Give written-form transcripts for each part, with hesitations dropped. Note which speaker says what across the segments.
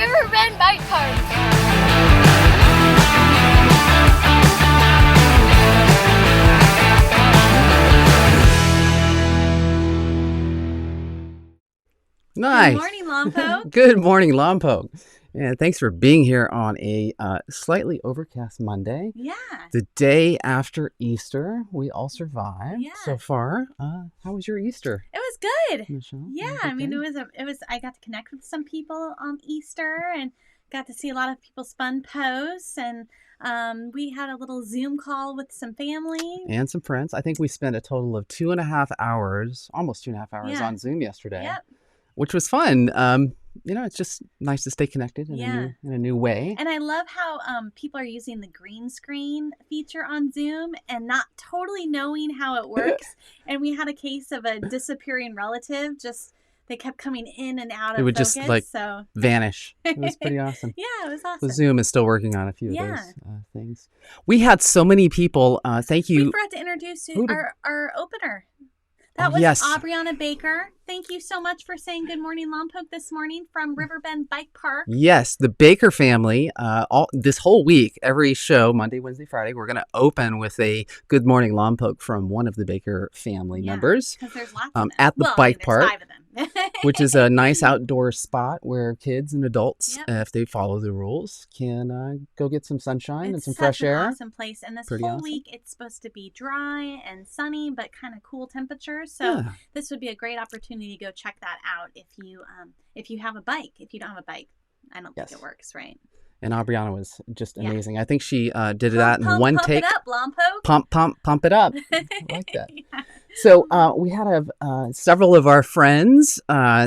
Speaker 1: Riverbend Bike Park.
Speaker 2: Nice.
Speaker 3: Good morning, Lompoc.
Speaker 2: Good morning, Lompoc. And thanks for being here on a slightly overcast Monday.
Speaker 3: Yeah.
Speaker 2: The day after Easter. We all survived so far. How was your Easter?
Speaker 3: It was good.
Speaker 2: Michelle,
Speaker 3: yeah, I mean, it was. I got to connect with some people on Easter and got to see a lot of people's fun posts, and we had a little Zoom call with some family
Speaker 2: and some friends. I think we spent a total of 2.5 hours, almost 2.5 hours on Zoom yesterday.
Speaker 3: Yep.
Speaker 2: Which was fun. It's just nice to stay connected in a new way.
Speaker 3: And I love how people are using the green screen feature on Zoom and not totally knowing how it works. And we had a case of a disappearing relative. Just they kept coming in and out of focus.
Speaker 2: It would just vanish. It was pretty awesome.
Speaker 3: Yeah, it was awesome.
Speaker 2: The Zoom is still working on a few of those things. We had so many people. Thank you.
Speaker 3: We forgot to introduce our opener. That was Aubriana Baker. Thank you so much for saying good morning, Lompoc, this morning from Riverbend Bike Park.
Speaker 2: Yes, the Baker family. This whole week, every show, Monday, Wednesday, Friday, we're going to open with a good morning, Lompoc from one of the Baker family members.
Speaker 3: Because there's lots of them.
Speaker 2: At the bike park.
Speaker 3: 5 of them.
Speaker 2: Which is a nice outdoor spot where kids and adults, if they follow the rules, can go get some sunshine and some fresh air.
Speaker 3: It's an awesome place. And this whole week, it's supposed to be dry and sunny, but kind of cool temperatures. So this would be a great opportunity to go check that out if you have a bike. If you don't have a bike, I don't think it works, right?
Speaker 2: And Aubriana was just amazing. I think she did that in one take.
Speaker 3: Pump it up, Lompoc.
Speaker 2: Pump it up. I like that. So we had several of our friends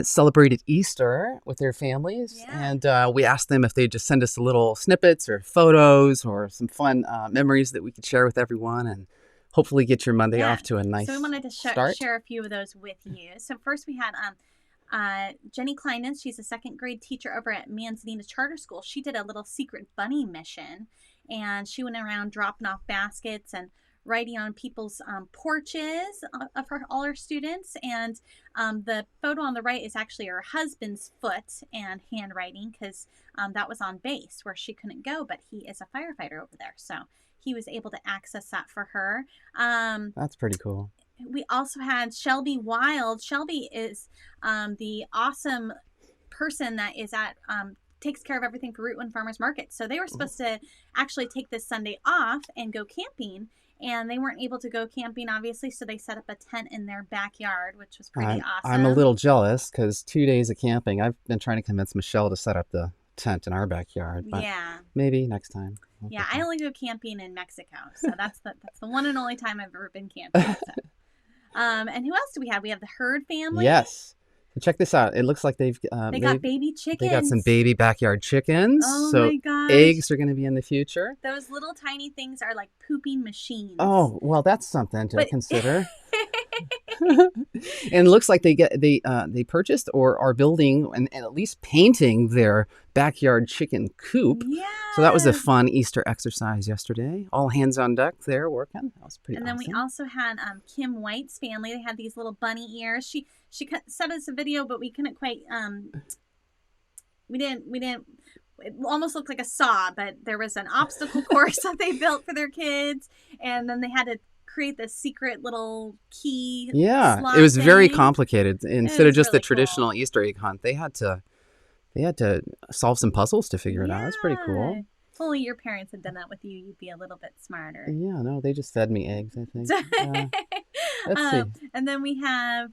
Speaker 2: celebrated Easter with their families. And we asked them if they'd just send us a little snippets or photos or some fun memories that we could share with everyone and hopefully get your Monday off to a nice start.
Speaker 3: So we wanted to share a few of those with you. So first we had Jenny Kleinen. She's a 2nd grade teacher over at Manzanita Charter School. She did a little secret bunny mission, and she went around dropping off baskets and writing on people's porches of all her students. And the photo on the right is actually her husband's foot and handwriting, because that was on base where she couldn't go, but he is a firefighter over there, so he was able to access that for her.
Speaker 2: That's pretty cool.
Speaker 3: We also had Shelby Wild. Shelby is the awesome person that is at takes care of everything for Route 1 Farmers Market. So they were supposed to actually take this Sunday off and go camping, and they weren't able to go camping, obviously, so they set up a tent in their backyard, which was pretty awesome.
Speaker 2: I'm a little jealous because 2 days of camping, I've been trying to convince Michelle to set up the tent in our backyard. But maybe next time.
Speaker 3: I only go camping in Mexico, so that's the one and only time I've ever been camping. So. And who else do we have? We have the Hurd family.
Speaker 2: Yes. So check this out. It looks like they
Speaker 3: got baby chickens.
Speaker 2: They got some baby backyard chickens.
Speaker 3: Oh
Speaker 2: so
Speaker 3: my gosh.
Speaker 2: Eggs are going to be in the future.
Speaker 3: Those little tiny things are like pooping machines.
Speaker 2: Oh, well, that's something to consider. And it looks like they purchased or are building and at least painting their backyard chicken coop.
Speaker 3: Yeah.
Speaker 2: So that was a fun Easter exercise yesterday. All hands on deck there working. That was pretty awesome.
Speaker 3: And then we also had Kim White's family. They had these little bunny ears. She sent us a video, but we couldn't quite we didn't it almost looked like a saw, but there was an obstacle course that they built for their kids, and then they had to create this secret little key slot
Speaker 2: it was
Speaker 3: thing.
Speaker 2: Very complicated. Instead of just
Speaker 3: really
Speaker 2: the traditional Easter egg hunt, they had to solve some puzzles to figure it out. It's pretty cool.
Speaker 3: If only your parents had done that with you, you'd be a little bit smarter.
Speaker 2: Yeah, no, they just fed me eggs, I think. Let's see.
Speaker 3: And then we have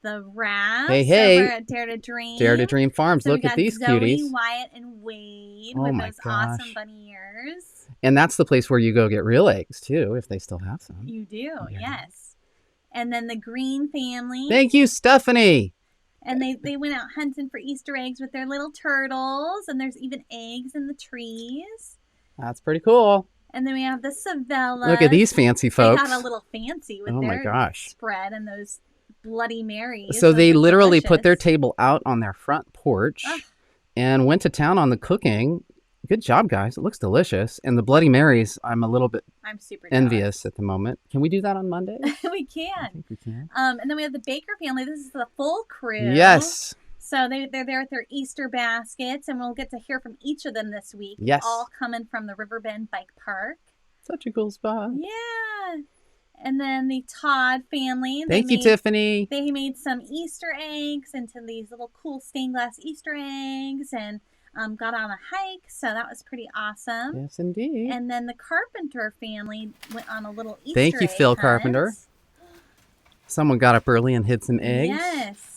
Speaker 3: the Ravs
Speaker 2: over
Speaker 3: at Dare to Dream.
Speaker 2: Dare to Dream Farms.
Speaker 3: So
Speaker 2: look at these
Speaker 3: Zoe,
Speaker 2: cuties.
Speaker 3: Wyatt, and Wade
Speaker 2: Oh
Speaker 3: with
Speaker 2: my
Speaker 3: those
Speaker 2: gosh.
Speaker 3: awesome bunny ears.
Speaker 2: And that's the place where you go get real eggs, too, if they still have some.
Speaker 3: You do, yes. And then the Green family.
Speaker 2: Thank you, Stephanie.
Speaker 3: And they went out hunting for Easter eggs with their little turtles. And there's even eggs in the trees.
Speaker 2: That's pretty cool.
Speaker 3: And then we have the Savellas.
Speaker 2: Look at these fancy folks.
Speaker 3: They got a little fancy with their spread and those Bloody Marys.
Speaker 2: So they literally put their table out on their front porch and went to town on the cooking. Good job, guys. It looks delicious. And the Bloody Marys, I'm super envious at the moment. Can we do that on Monday?
Speaker 3: We can.
Speaker 2: I think we can.
Speaker 3: And then we have the Baker family. This is the full crew.
Speaker 2: Yes.
Speaker 3: So they're there with their Easter baskets, and we'll get to hear from each of them this week.
Speaker 2: Yes.
Speaker 3: All coming from the Riverbend Bike Park.
Speaker 2: Such a cool spot.
Speaker 3: Yeah. And then the Todd family.
Speaker 2: Thank you, Tiffany.
Speaker 3: They made some Easter eggs into these little cool stained glass Easter eggs, and got on a hike. So that was pretty awesome.
Speaker 2: Yes, indeed.
Speaker 3: And then the Carpenter family went on a little Easter
Speaker 2: Thank you,
Speaker 3: egg
Speaker 2: Phil
Speaker 3: hunt.
Speaker 2: Carpenter. Someone got up early and hid some eggs.
Speaker 3: Yes.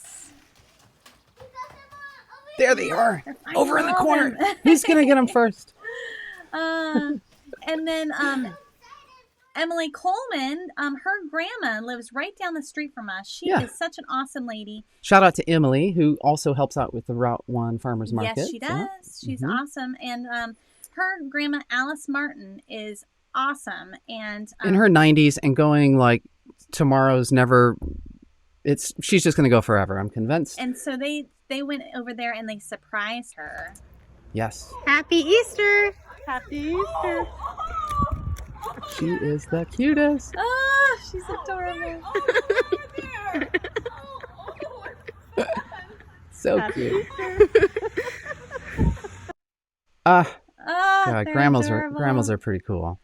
Speaker 2: There they are. Over in the corner. Who's going to get them first?
Speaker 3: And then Emily Coleman, her grandma lives right down the street from us. She is such an awesome lady.
Speaker 2: Shout out to Emily, who also helps out with the Route 1 Farmers Market.
Speaker 3: Yes, she does. She's awesome. And her grandma, Alice Martin, is awesome. And
Speaker 2: in her 90s and going like tomorrow's never... She's just going to go forever, I'm convinced.
Speaker 3: And so they went over there and they surprised her.
Speaker 2: Yes.
Speaker 3: Happy Easter! Happy Easter!
Speaker 2: She is the cutest.
Speaker 3: Oh, she's adorable.
Speaker 2: So cute. God, grandmas are pretty cool.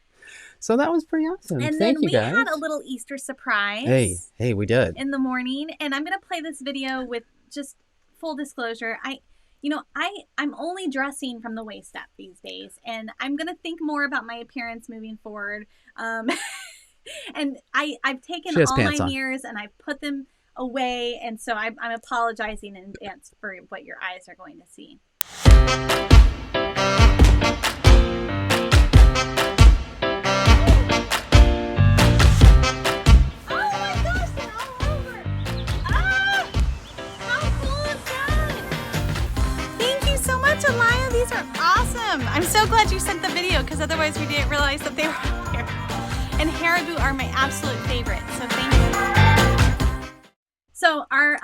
Speaker 2: So that was pretty awesome.
Speaker 3: And
Speaker 2: Thank you, guys.
Speaker 3: then we had a little Easter surprise.
Speaker 2: Hey, we did.
Speaker 3: In the morning, and I'm gonna play this video with just full disclosure. I'm only dressing from the waist up these days, and I'm gonna think more about my appearance moving forward. And I've taken all my mirrors and I've put them away, and so I'm apologizing in advance for what your eyes are going to see. Alaya, these are awesome. I'm so glad you sent the video because otherwise we didn't realize that they were here. And Haribo are my absolute favorite, so thank you. So our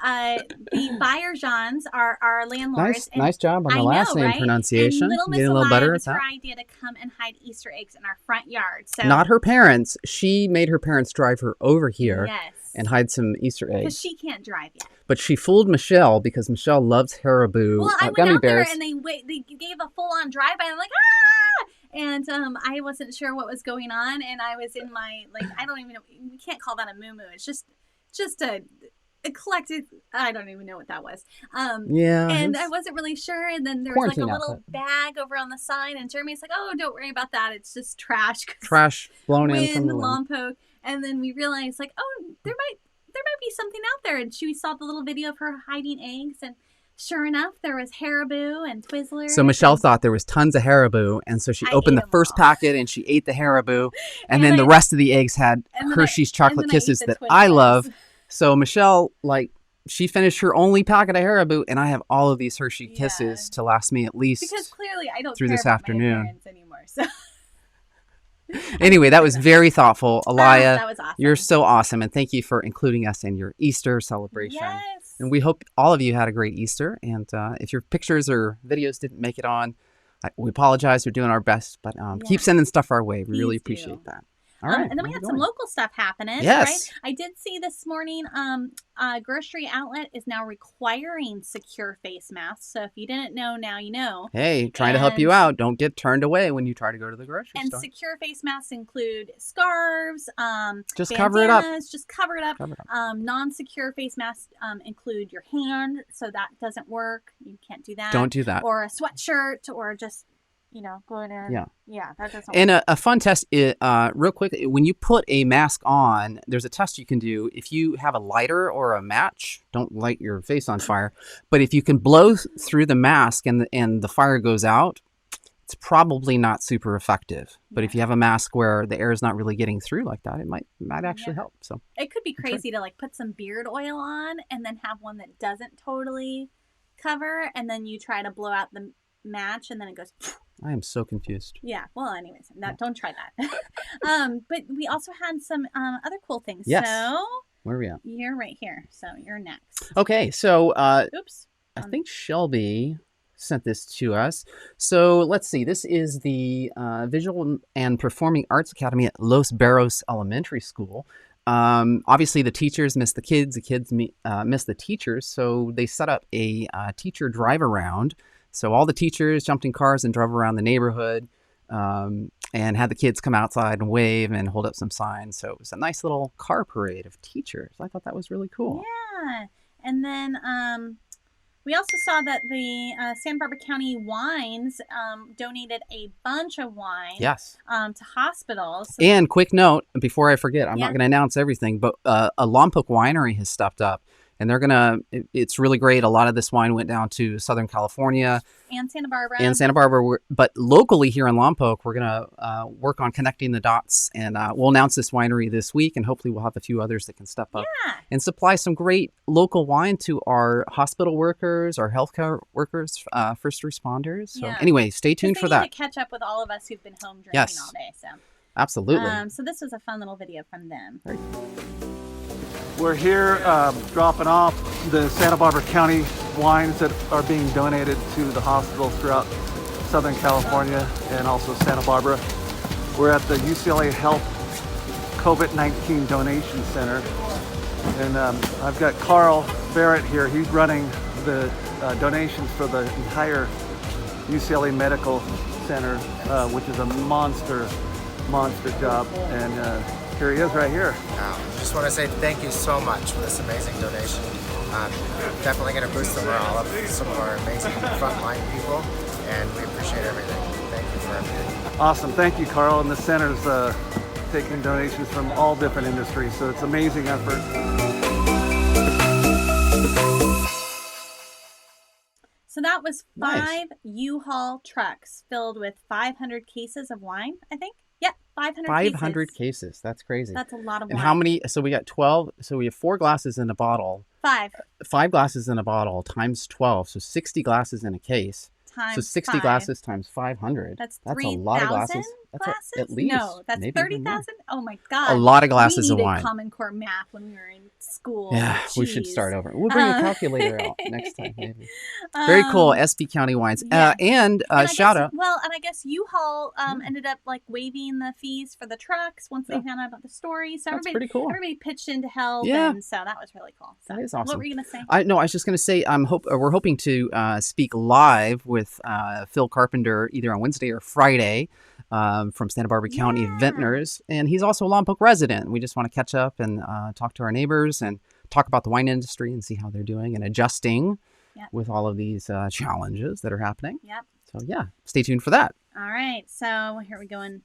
Speaker 3: the Bayerjans are our landlords.
Speaker 2: Nice job on the last name pronunciation.
Speaker 3: And little Miss
Speaker 2: Getting a little better
Speaker 3: was
Speaker 2: at that.
Speaker 3: her idea to come and hide Easter eggs in our front yard. So
Speaker 2: not her parents. She made her parents drive her over here.
Speaker 3: Yes.
Speaker 2: And hide some Easter eggs.
Speaker 3: Because she can't drive yet.
Speaker 2: But she fooled Michelle because Michelle loves Haribo
Speaker 3: I went
Speaker 2: gummy
Speaker 3: out
Speaker 2: bears.
Speaker 3: there and they gave a full-on drive-by. I'm like, ah! And I wasn't sure what was going on. And I was in my, I don't even know. We can't call that a moo-moo. It's just a collected, I don't even know what that was.
Speaker 2: Yeah.
Speaker 3: And I wasn't really sure. And then there was a little bag over on the side. And Jeremy's like, oh, don't worry about that. It's just trash.
Speaker 2: Trash blown in from the
Speaker 3: wind. Lompoc. And then we realized, oh, there might be something out there. And we saw the little video of her hiding eggs, and sure enough, there was Haribo and Twizzlers.
Speaker 2: So Michelle thought there was tons of Haribo, and so she opened the first packet and she ate the Haribo, and then the rest of the eggs had Hershey's chocolate kisses that I love. So Michelle, she finished her only packet of Haribo, and I have all of these Hershey kisses to last me at least
Speaker 3: because clearly I don't
Speaker 2: through
Speaker 3: care
Speaker 2: this
Speaker 3: about
Speaker 2: afternoon
Speaker 3: my appearance anymore. So.
Speaker 2: Anyway, that was very thoughtful. Alaya,
Speaker 3: that was awesome.
Speaker 2: You're so awesome. And thank you for including us in your Easter celebration.
Speaker 3: Yes.
Speaker 2: And we hope all of you had a great Easter. And if your pictures or videos didn't make it on, we apologize. We're doing our best. But keep sending stuff our way. We really appreciate that. All right.
Speaker 3: And then we had some local stuff happening.
Speaker 2: Yes.
Speaker 3: Right? I did see this morning, grocery outlet is now requiring secure face masks. So if you didn't know, now you know.
Speaker 2: Hey, trying to help you out. Don't get turned away when you try to go to the grocery store.
Speaker 3: And secure face masks include scarves,
Speaker 2: just
Speaker 3: bandanas,
Speaker 2: cover it up.
Speaker 3: Just cover it up. Non-secure face masks include your hand, so that doesn't work. You can't do that.
Speaker 2: Don't do that.
Speaker 3: Or a sweatshirt, or just going in. Yeah, that doesn't work.
Speaker 2: And a fun test, real quick, when you put a mask on, there's a test you can do. If you have a lighter or a match, don't light your face on fire, but if you can blow through the mask and the fire goes out, it's probably not super effective. But if you have a mask where the air is not really getting through like that, it might actually help. So
Speaker 3: it could be crazy to put some beard oil on and then have one that doesn't totally cover, and then you try to blow out the match and then it goes.
Speaker 2: I am so confused.
Speaker 3: Yeah. Well, anyways, don't try that. But we also had some other cool things.
Speaker 2: Yes.
Speaker 3: So
Speaker 2: where are we at?
Speaker 3: You're right here. So you're next.
Speaker 2: Okay. So
Speaker 3: oops.
Speaker 2: I think Shelby sent this to us. So let's see. This is the Visual and Performing Arts Academy at Los Barros Elementary School. Obviously, the teachers miss the kids miss the teachers. So they set up a teacher drive around. So all the teachers jumped in cars and drove around the neighborhood and had the kids come outside and wave and hold up some signs. So it was a nice little car parade of teachers. I thought that was really cool.
Speaker 3: Yeah. And then we also saw that the Santa Barbara County Wines donated a bunch of wine
Speaker 2: Yes.
Speaker 3: To hospitals. So
Speaker 2: and quick note, before I forget, I'm not going to announce everything, but a Lompoc winery has stepped up. And they're it's really great. A lot of this wine went down to Southern California.
Speaker 3: And Santa Barbara.
Speaker 2: But locally here in Lompoc, we're going to work on connecting the dots. And we'll announce this winery this week. And hopefully we'll have a few others that can step up and supply some great local wine to our hospital workers, our healthcare workers, first responders. So anyway, stay tuned for that.
Speaker 3: They need to catch up with all of us who've been home drinking all day. So.
Speaker 2: Absolutely.
Speaker 3: So this was a fun little video from them.
Speaker 1: We're here dropping off the Santa Barbara County wines that are being donated to the hospitals throughout Southern California and also Santa Barbara. We're at the UCLA Health COVID-19 Donation Center. And I've got Carl Barrett here. He's running the donations for the entire UCLA Medical Center, which is a monster job. And here he is right here.
Speaker 4: Just want to say thank you so much for this amazing donation. Definitely going to boost the morale of some of our amazing frontline people, and we appreciate everything. Thank you for everything.
Speaker 1: Awesome. Thank you, Carl. And the center's taking donations from all different industries, so it's an amazing effort.
Speaker 3: So that was
Speaker 2: Nice.
Speaker 3: 5 U-Haul trucks filled with 500 cases of wine, I think. Yep, 500
Speaker 2: cases. That's crazy.
Speaker 3: That's a lot of wine.
Speaker 2: And how many? So we got 12. So we have 4 glasses in a bottle.
Speaker 3: 5
Speaker 2: glasses in a bottle times 12. So 60 glasses in a case.
Speaker 3: times
Speaker 2: So 60
Speaker 3: 5.
Speaker 2: glasses times 500.
Speaker 3: That's
Speaker 2: a lot of glasses. That's
Speaker 3: glasses?
Speaker 2: at least.
Speaker 3: No, that's
Speaker 2: maybe even more.
Speaker 3: 30,000. Oh my God.
Speaker 2: A lot of glasses
Speaker 3: we
Speaker 2: of
Speaker 3: needed
Speaker 2: wine.
Speaker 3: Common Core math when we were in school.
Speaker 2: Yeah, we should
Speaker 3: Jeez.
Speaker 2: start over. We'll bring a calculator out next time, maybe. Very cool, SB County Wines.
Speaker 3: yeah.
Speaker 2: And shout out.
Speaker 3: Well, and I guess U-Haul ended up like waiving the fees for the trucks once they found out about the story. So
Speaker 2: That's pretty cool.
Speaker 3: Everybody pitched in to help,
Speaker 2: Yeah.
Speaker 3: and so that was really cool. So
Speaker 2: That is awesome.
Speaker 3: What were you gonna say?
Speaker 2: I was just going to say we're hoping to speak live with Phil Carpenter either on Wednesday or Friday from Santa Barbara County Vintners, and he's also a Lompoc resident. We just want to catch up and talk to our neighbors and talk about the wine industry and see how they're doing and adjusting with all of these challenges that are happening.
Speaker 3: Yep.
Speaker 2: So yeah, stay tuned for that.
Speaker 3: All right. So here we going.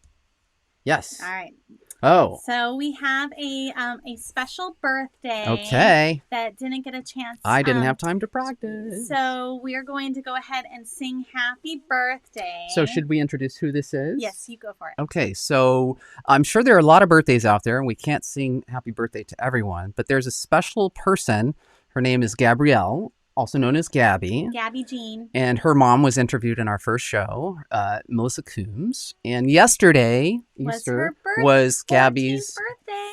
Speaker 2: Yes.
Speaker 3: All right.
Speaker 2: Oh.
Speaker 3: So we have a special birthday.
Speaker 2: Okay.
Speaker 3: That didn't get a chance.
Speaker 2: I didn't have time to practice.
Speaker 3: So we are going to go ahead and sing happy birthday.
Speaker 2: So should we introduce who this is?
Speaker 3: Yes, you go for it.
Speaker 2: Okay, so I'm sure there are a lot of birthdays out there, and we can't sing happy birthday to everyone, but there's a special person. Her name is Gabrielle, also known as Gabby.
Speaker 3: Gabby Jean.
Speaker 2: And her mom was interviewed in our first show, Melissa Coombs. And yesterday, Easter, was Gabby's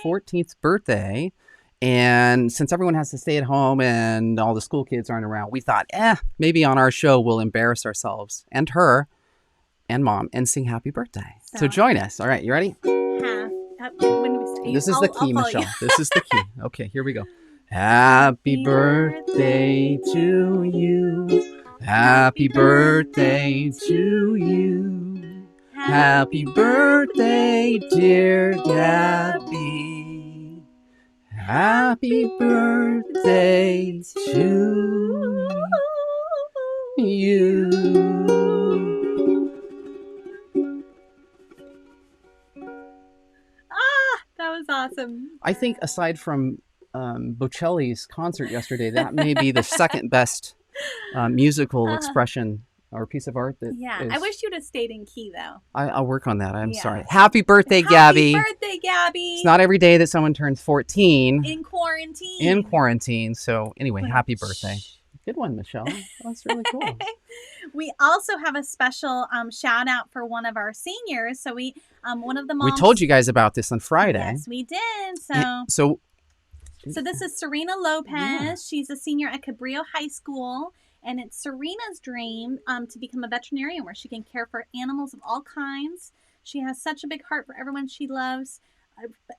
Speaker 2: 14th birthday. And since everyone has to stay at home and all the school kids aren't around, we thought, maybe on our show we'll embarrass ourselves and her and mom and sing happy birthday. So join us. All right, you ready? This is the key, Michelle. This is the key. Okay, here we go. Happy birthday to you. Happy birthday to you. Happy birthday, dear Gabby. Happy birthday to you.
Speaker 3: That was awesome.
Speaker 2: I think aside from Bocelli's concert yesterday, that may be the second best musical expression or piece of art that
Speaker 3: I wish you'd have stayed in key though.
Speaker 2: I'll work on that. I'm sorry. Happy birthday, Gabby.
Speaker 3: Happy birthday, Gabby.
Speaker 2: It's not every day that someone turns 14
Speaker 3: in quarantine.
Speaker 2: So anyway, happy birthday. Good one, Michelle. That's really cool.
Speaker 3: We also have a special shout out for one of our seniors. So we one of the moms.
Speaker 2: We told you guys about this on Friday.
Speaker 3: Yes, we did. So this is Serena Lopez. Yeah. She's a senior at Cabrillo High School. And it's Serena's dream to become a veterinarian where she can care for animals of all kinds. She has such a big heart for everyone she loves.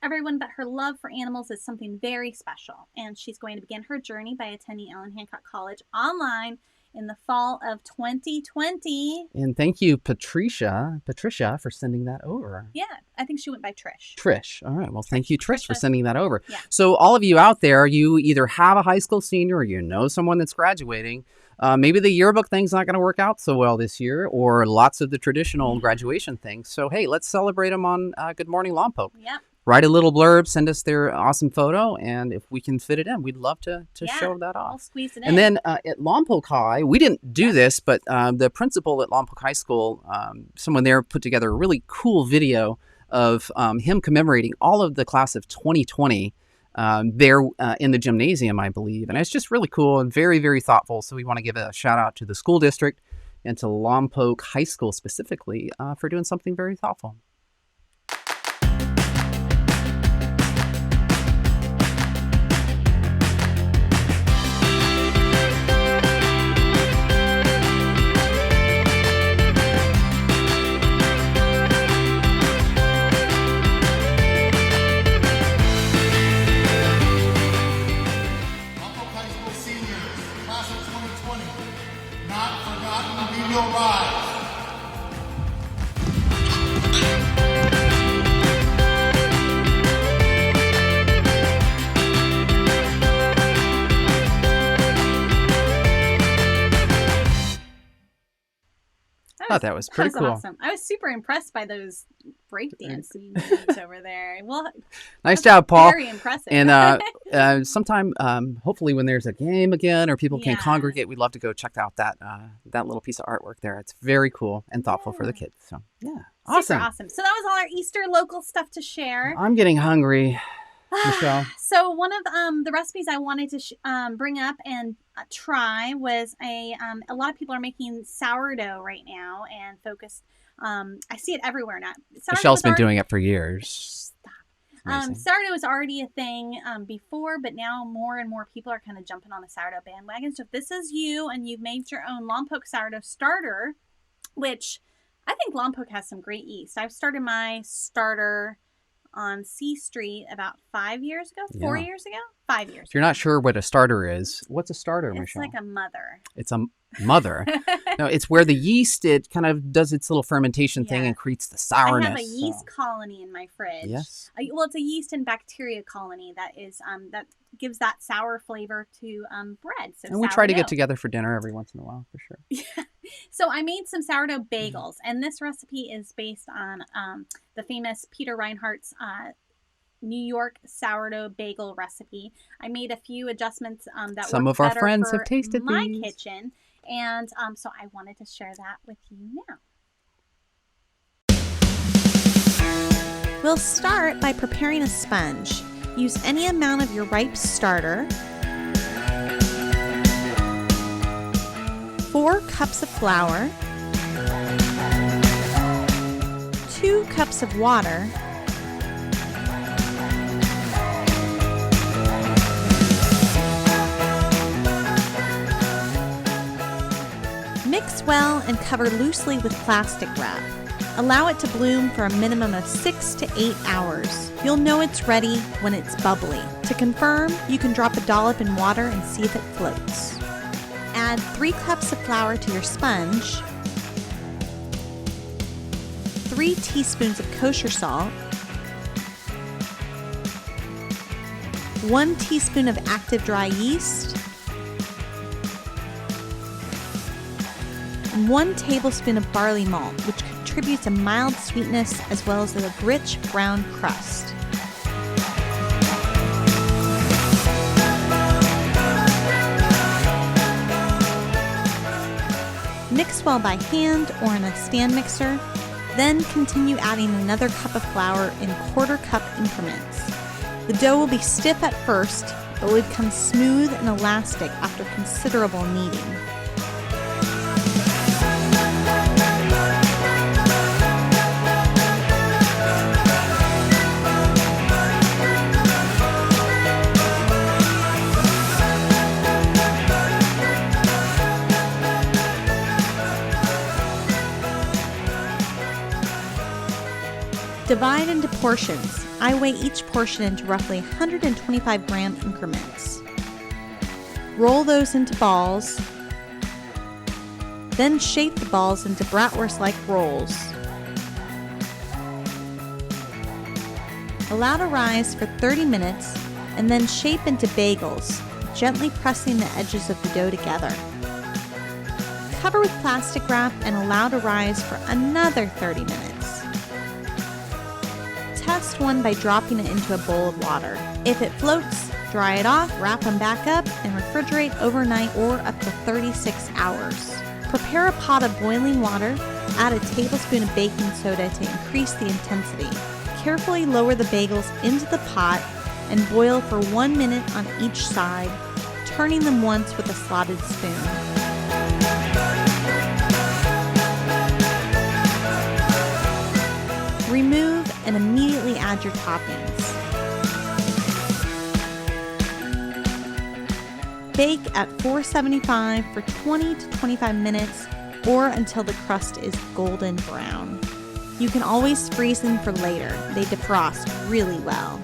Speaker 3: everyone, but her love for animals is something very special. And she's going to begin her journey by attending Ellen Hancock College online in the fall of 2020.
Speaker 2: And thank you, Patricia, for sending that over.
Speaker 3: Yeah, I think she went by Trish.
Speaker 2: Trish. All right. Well, thank you, Trish, for
Speaker 3: Trisha.
Speaker 2: sending that over.
Speaker 3: Yeah.
Speaker 2: So all of you out there, you either have a high school senior or you know someone that's graduating. Maybe the yearbook thing's not going to work out so well this year, or lots of the traditional graduation things. So, hey, let's celebrate them on Good Morning Lompoc.
Speaker 3: Yep.
Speaker 2: Write a little blurb, send us their awesome photo, and if we can fit it in, we'd love to
Speaker 3: Yeah,
Speaker 2: show that
Speaker 3: I'll
Speaker 2: off.
Speaker 3: squeeze it in.
Speaker 2: And then at Lompoc High, we didn't do this, but the principal at Lompoc High School, someone there put together a really cool video of him commemorating all of the class of 2020 there in the gymnasium, I believe. And it's just really cool and very, very thoughtful. So we want to give a shout out to the school district and to Lompoc High School specifically for doing something very thoughtful. I thought that was pretty cool.
Speaker 3: Awesome. I was super impressed by those breakdancing moves over there. Well,
Speaker 2: Nice job, Paul.
Speaker 3: very impressive.
Speaker 2: And sometime, hopefully, when there's a game again or people can
Speaker 3: Yeah.
Speaker 2: congregate, we'd love to go check out that little piece of artwork there. It's very cool and thoughtful for the kids. So, yeah, awesome.
Speaker 3: Super awesome. So that was all our Easter local stuff to share.
Speaker 2: I'm getting hungry, Michelle.
Speaker 3: So one of the recipes I wanted to bring up and try was a lot of people are making sourdough right now and focused. I see it everywhere now.
Speaker 2: Michelle's been doing it for years. Amazing.
Speaker 3: Sourdough was already a thing before, but now more and more people are kind of jumping on the sourdough bandwagon. So if this is you and you've made your own Lompoc sourdough starter, which I think Lompoc has some great yeast. I've started my starter on C Street about 5 years ago, 4
Speaker 2: Yeah.
Speaker 3: years ago, 5 years.
Speaker 2: If you're not sure what a starter is, what's a starter,
Speaker 3: It's
Speaker 2: Michelle?
Speaker 3: like a mother.
Speaker 2: It's a mother. No, it's where the yeast, it kind of does its little fermentation thing
Speaker 3: Yeah.
Speaker 2: and creates the sourness.
Speaker 3: I have a yeast colony in my fridge.
Speaker 2: Yes.
Speaker 3: Well, it's a yeast and bacteria colony that is that gives that sour flavor to bread. So
Speaker 2: And we try to get
Speaker 3: sourdough.
Speaker 2: together for dinner every once in a while, for sure.
Speaker 3: So I made some sourdough bagels, and this recipe is based on the famous Peter Reinhardt's New York sourdough bagel recipe. I made a few adjustments that
Speaker 2: Some
Speaker 3: work
Speaker 2: of our
Speaker 3: better
Speaker 2: friends
Speaker 3: for
Speaker 2: have tasted
Speaker 3: my
Speaker 2: these.
Speaker 3: kitchen, and so I wanted to share that with you now. We'll start by preparing a sponge. Use any amount of your ripe starter. 4 cups of flour. 2 cups of water. Mix well and cover loosely with plastic wrap. Allow it to bloom for a minimum of 6 to 8 hours. You'll know it's ready when it's bubbly. To confirm, you can drop a dollop in water and see if it floats. Add 3 cups of flour to your sponge, 3 teaspoons of kosher salt, 1 teaspoon of active dry yeast, and 1 tablespoon of barley malt, which contributes a mild sweetness as well as a rich brown crust. Mix well by hand or in a stand mixer, then continue adding another cup of flour in quarter-cup increments. The dough will be stiff at first, but will become smooth and elastic after considerable kneading. Divide into portions. I weigh each portion into roughly 125 gram increments. Roll those into balls, then shape the balls into bratwurst-like rolls. Allow to rise for 30 minutes and then shape into bagels, gently pressing the edges of the dough together. Cover with plastic wrap and allow to rise for another 30 minutes. Test one by dropping it into a bowl of water. If it floats, dry it off, wrap them back up, and refrigerate overnight or up to 36 hours. Prepare a pot of boiling water, add a tablespoon of baking soda to increase the intensity. Carefully lower the bagels into the pot and boil for 1 minute on each side, turning them once with a slotted spoon. Remove and immediately add your toppings. Bake at 475 for 20 to 25 minutes or until the crust is golden brown. You can always freeze them for later. They defrost really well.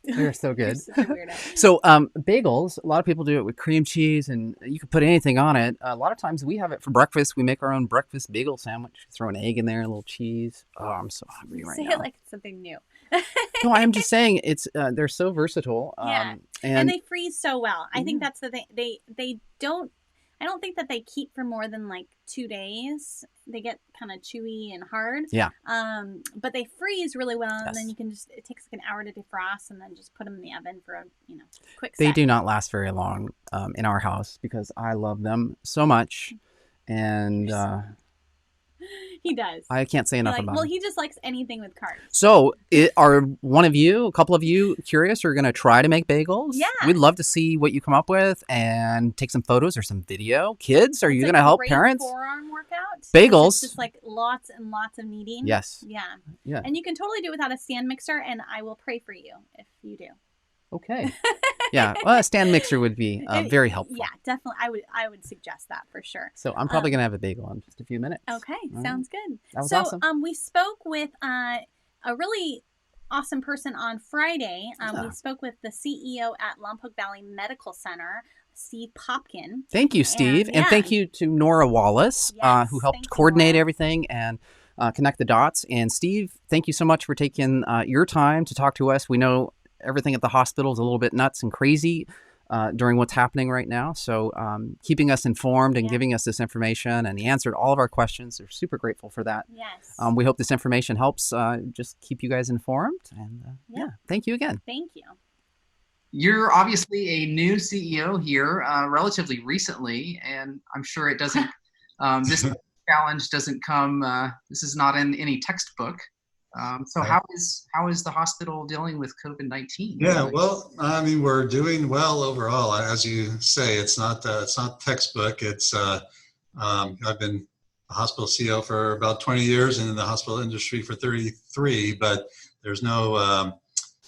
Speaker 2: They're so good.
Speaker 3: You're such a weirdo.
Speaker 2: So bagels, a lot of people do it with cream cheese, and you can put anything on it. A lot of times we have it for breakfast. We make our own breakfast bagel sandwich. Throw an egg in there, a little cheese. Oh, I'm so hungry right
Speaker 3: Say
Speaker 2: now.
Speaker 3: it like it's something new.
Speaker 2: No, I'm just saying it's they're so versatile.
Speaker 3: Yeah. And they freeze so well. I think that's the thing. They don't. I don't think that they keep for more than like 2 days. They get kind of chewy and hard.
Speaker 2: Yeah.
Speaker 3: But they freeze really well,
Speaker 2: Yes.
Speaker 3: and then you can just. It takes like an hour to defrost, and then just put them in the oven for a quick.
Speaker 2: They
Speaker 3: set.
Speaker 2: do not last very long in our house because I love them so much, and
Speaker 3: He does.
Speaker 2: I can't say enough about
Speaker 3: Well,
Speaker 2: them.
Speaker 3: he just likes anything with carbs.
Speaker 2: So, are a couple of you curious or going to try to make bagels?
Speaker 3: Yeah.
Speaker 2: We'd love to see what you come up with and take some photos or some video. Kids, are you going to help
Speaker 3: great
Speaker 2: parents?
Speaker 3: Forearm workout.
Speaker 2: Bagels.
Speaker 3: It's just like lots and lots of kneading.
Speaker 2: Yes.
Speaker 3: Yeah.
Speaker 2: Yeah.
Speaker 3: And you can totally do it without a stand mixer, and I will pray for you if you do.
Speaker 2: Okay. Yeah. Well, a stand mixer would be very helpful.
Speaker 3: Yeah, definitely. I would suggest that for sure.
Speaker 2: So I'm probably going to have a bagel in just a few minutes.
Speaker 3: Okay,
Speaker 2: All
Speaker 3: sounds good.
Speaker 2: That was
Speaker 3: so,
Speaker 2: awesome.
Speaker 3: we spoke with a really awesome person on Friday. We spoke with the CEO at Lompoc Valley Medical Center, Steve Popkin.
Speaker 2: Thank you, Steve. And
Speaker 3: yeah.
Speaker 2: thank you to Nora Wallace,
Speaker 3: Yes,
Speaker 2: who helped
Speaker 3: thank you,
Speaker 2: coordinate
Speaker 3: Nora.
Speaker 2: everything and connect the dots. And Steve, thank you so much for taking your time to talk to us. We know everything at the hospital is a little bit nuts and crazy during what's happening right now. So keeping us informed and giving us this information, and he answered all of our questions. We're super grateful for that.
Speaker 3: Yes.
Speaker 2: We hope this information helps just keep you guys informed. And thank you again.
Speaker 3: Thank you.
Speaker 5: You're obviously a new CEO here, relatively recently, and I'm sure it doesn't. This challenge doesn't come. This is not in any textbook. So how is the hospital dealing with COVID-19?
Speaker 6: Yeah, well, I mean, we're doing well overall. As you say, it's not textbook. It's I've been a hospital CEO for about 20 years and in the hospital industry for 33, but there's no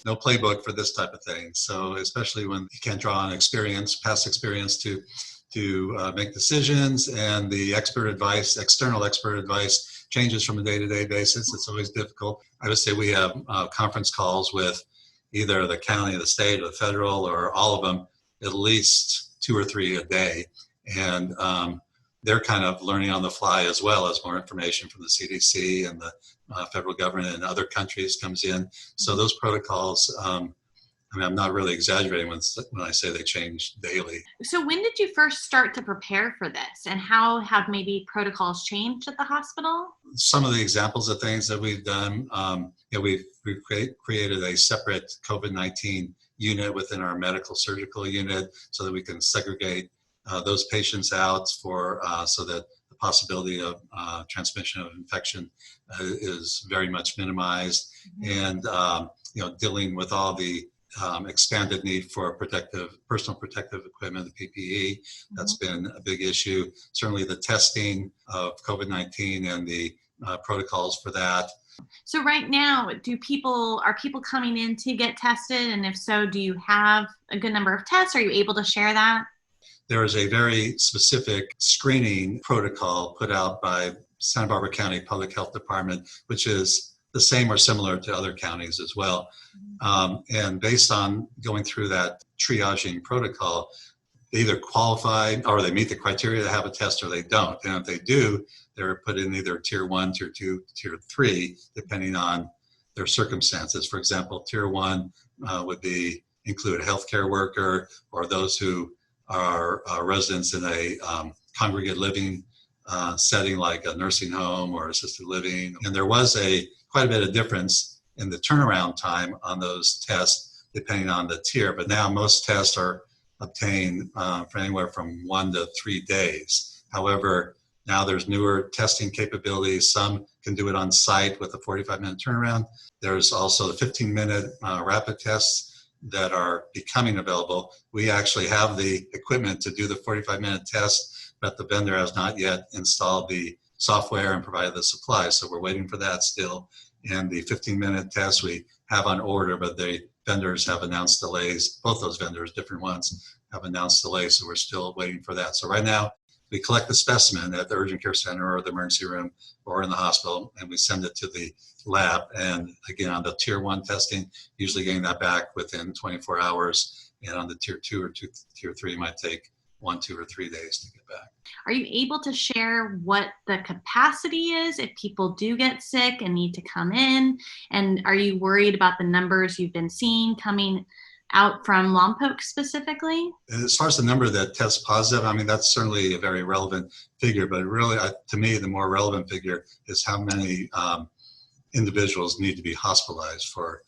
Speaker 6: playbook for this type of thing. So especially when you can't draw on past experience to make decisions, and the external expert advice changes from a day-to-day basis. It's always difficult. I would say we have conference calls with either the county, the state, or the federal, or all of them, at least 2 or 3 a day. And they're kind of learning on the fly as well as more information from the CDC and the federal government and other countries comes in. So those protocols, I mean, I'm not really exaggerating when I say they change daily.
Speaker 7: So when did you first start to prepare for this, and how have maybe protocols changed at the hospital?
Speaker 6: Some of the examples of things that we've done, we've created a separate COVID-19 unit within our medical surgical unit so that we can segregate those patients out so that the possibility of transmission of infection is very much minimized. And dealing with all the expanded need for personal protective equipment, the PPE, that's been a big issue. Certainly the testing of COVID-19 and the protocols for that.
Speaker 7: So right now, are people coming in to get tested? And if so, do you have a good number of tests? Are you able to share that?
Speaker 6: There is a very specific screening protocol put out by Santa Barbara County Public Health Department, which is the same or similar to other counties as well. And based on going through that triaging protocol, they either qualify or they meet the criteria to have a test or they don't. And if they do, they're put in either tier 1, tier 2, tier 3, depending on their circumstances. For example, tier 1 would include a healthcare worker or those who are residents in a congregate living setting like a nursing home or assisted living. And there was quite a bit of difference in the turnaround time on those tests depending on the tier. But now most tests are obtained for anywhere from 1 to 3 days. However, now there's newer testing capabilities. Some can do it on site with a 45-minute turnaround. There's also the 15-minute rapid tests that are becoming available. We actually have the equipment to do the 45-minute test, but the vendor has not yet installed the software and provided the supplies. So we're waiting for that still. And the 15-minute test we have on order, but the vendors have announced delays. Both those vendors, different ones, have announced delays. So we're still waiting for that. So right now, we collect the specimen at the urgent care center or the emergency room or in the hospital, and we send it to the lab. And again, on the tier 1 testing, usually getting that back within 24 hours. And on the tier 2 or tier 3, it might take 1, 2, or 3 days to get back.
Speaker 7: Are you able to share what the capacity is if people do get sick and need to come in? And are you worried about the numbers you've been seeing coming out from Lompoc specifically?
Speaker 6: As far as the number that tests positive, I mean, that's certainly a very relevant figure, but really, to me, the more relevant figure is how many individuals need to be hospitalized for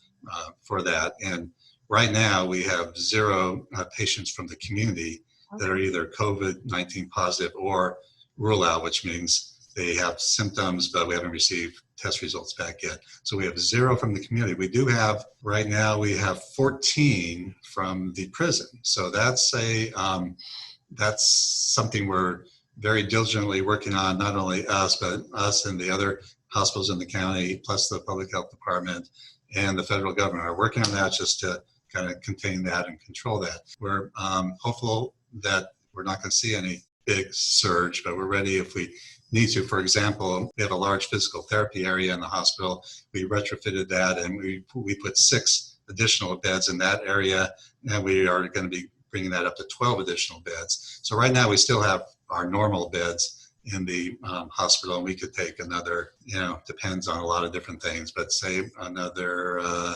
Speaker 6: that. And right now, we have 0 patients from the community that are either COVID-19 positive or rule out, which means they have symptoms, but we haven't received test results back yet. So we have 0 from the community. We do have, right now, we have 14 from the prison. So that's something we're very diligently working on, not only us, but us and the other hospitals in the county, plus the public health department and the federal government are working on that just to kind of contain that and control that. We're hopeful that we're not going to see any big surge, but we're ready if we need to. For example, we have a large physical therapy area in the hospital. We retrofitted that and we put 6 additional beds in that area, and we are going to be bringing that up to 12 additional beds. So right now we still have our normal beds in the hospital, and we could take another, depends on a lot of different things, but say another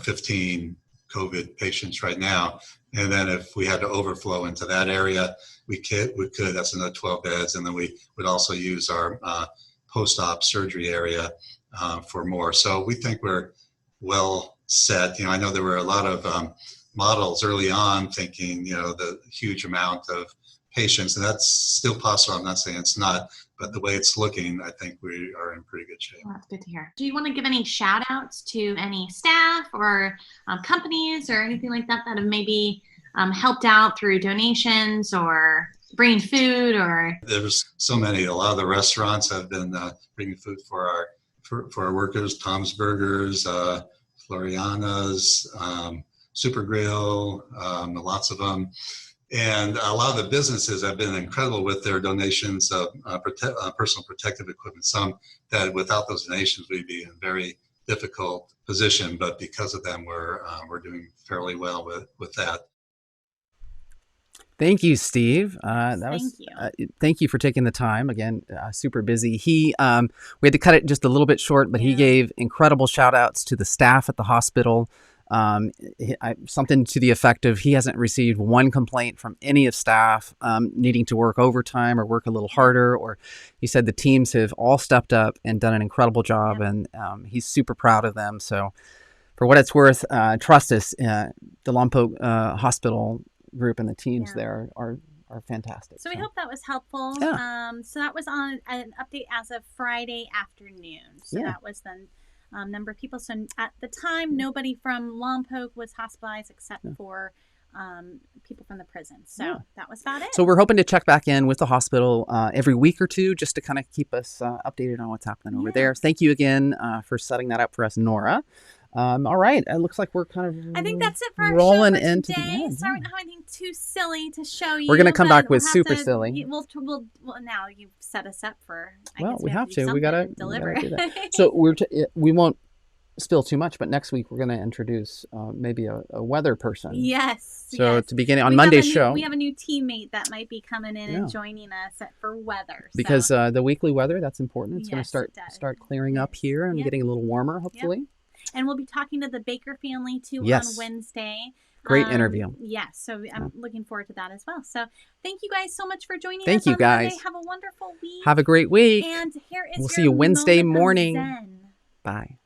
Speaker 6: 15 COVID patients right now. And then if we had to overflow into that area, we could, that's another 12 beds. And then we would also use our post-op surgery area for more. So we think we're well set. I know there were a lot of models early on thinking, the huge amount of patients, and that's still possible. I'm not saying it's not, but the way it's looking, I think we are in pretty good shape.
Speaker 7: Well, that's good to hear. Do you want to give any shout outs to any staff or companies or anything like that that have maybe helped out through donations or bringing food? Or
Speaker 6: there's so many. A lot of the restaurants have been bringing food for our workers. Tom's Burgers, Floriana's, Super Grill, lots of them. And a lot of the businesses have been incredible with their donations of personal protective equipment. Some that without those donations, we'd be in a very difficult position. But because of them, we're doing fairly well with that.
Speaker 2: Thank you, Steve. Thank you for taking the time. Again, super busy. We had to cut it just a little bit short, but he gave incredible shout outs to the staff at the hospital. Something to the effect of he hasn't received one complaint from any of staff needing to work overtime or work a little harder. Or he said the teams have all stepped up and done an incredible job, and he's super proud of them. So for what it's worth, trust us, the Lompoc Hospital group and the teams there are fantastic.
Speaker 3: So we hope that was helpful.
Speaker 2: Yeah.
Speaker 3: So that was on an update as of Friday afternoon. So that was the number of people. So at the time, nobody from Lompoc was hospitalized except for people from the prison. So that was about it.
Speaker 2: So we're hoping to check back in with the hospital every week or two just to kind of keep us updated on what's happening over there. Thank you again for setting that up for us, Nora. All right. It looks like we're kind of
Speaker 3: I think that's it for our
Speaker 2: rolling
Speaker 3: show for
Speaker 2: into
Speaker 3: today.
Speaker 2: the end.
Speaker 3: Sorry, we don't have anything too silly to show you.
Speaker 2: We're gonna come back
Speaker 3: but
Speaker 2: with
Speaker 3: we'll have
Speaker 2: super
Speaker 3: to-
Speaker 2: silly.
Speaker 3: We'll now you've set us up for. I
Speaker 2: Well,
Speaker 3: guess
Speaker 2: we have
Speaker 3: do
Speaker 2: to. We
Speaker 3: something
Speaker 2: gotta
Speaker 3: and deliver.
Speaker 2: do that. So we won't spill too much, but next week we're going to introduce maybe a weather person.
Speaker 3: Yes.
Speaker 2: So
Speaker 3: yes.
Speaker 2: to begin on
Speaker 3: We
Speaker 2: Monday's
Speaker 3: have
Speaker 2: show,
Speaker 3: we have a new teammate that might be coming in
Speaker 2: Yeah.
Speaker 3: and joining us for weather. So.
Speaker 2: because the weekly weather, that's important. It's going
Speaker 3: Yes,
Speaker 2: to
Speaker 3: it does.
Speaker 2: start clearing up here and
Speaker 3: Yep.
Speaker 2: getting a little warmer, hopefully.
Speaker 3: And we'll be talking to the Baker family too
Speaker 2: Yes.
Speaker 3: on Wednesday.
Speaker 2: Great interview.
Speaker 3: Yes, so I'm looking forward to that as well. So thank you guys so much for joining
Speaker 2: Thank
Speaker 3: us.
Speaker 2: you,
Speaker 3: on Monday.
Speaker 2: guys.
Speaker 3: Have a wonderful week.
Speaker 2: Have a great week.
Speaker 3: And here is
Speaker 2: We'll
Speaker 3: your
Speaker 2: see you Wednesday
Speaker 3: moment of
Speaker 2: morning.
Speaker 3: Zen.
Speaker 2: Bye.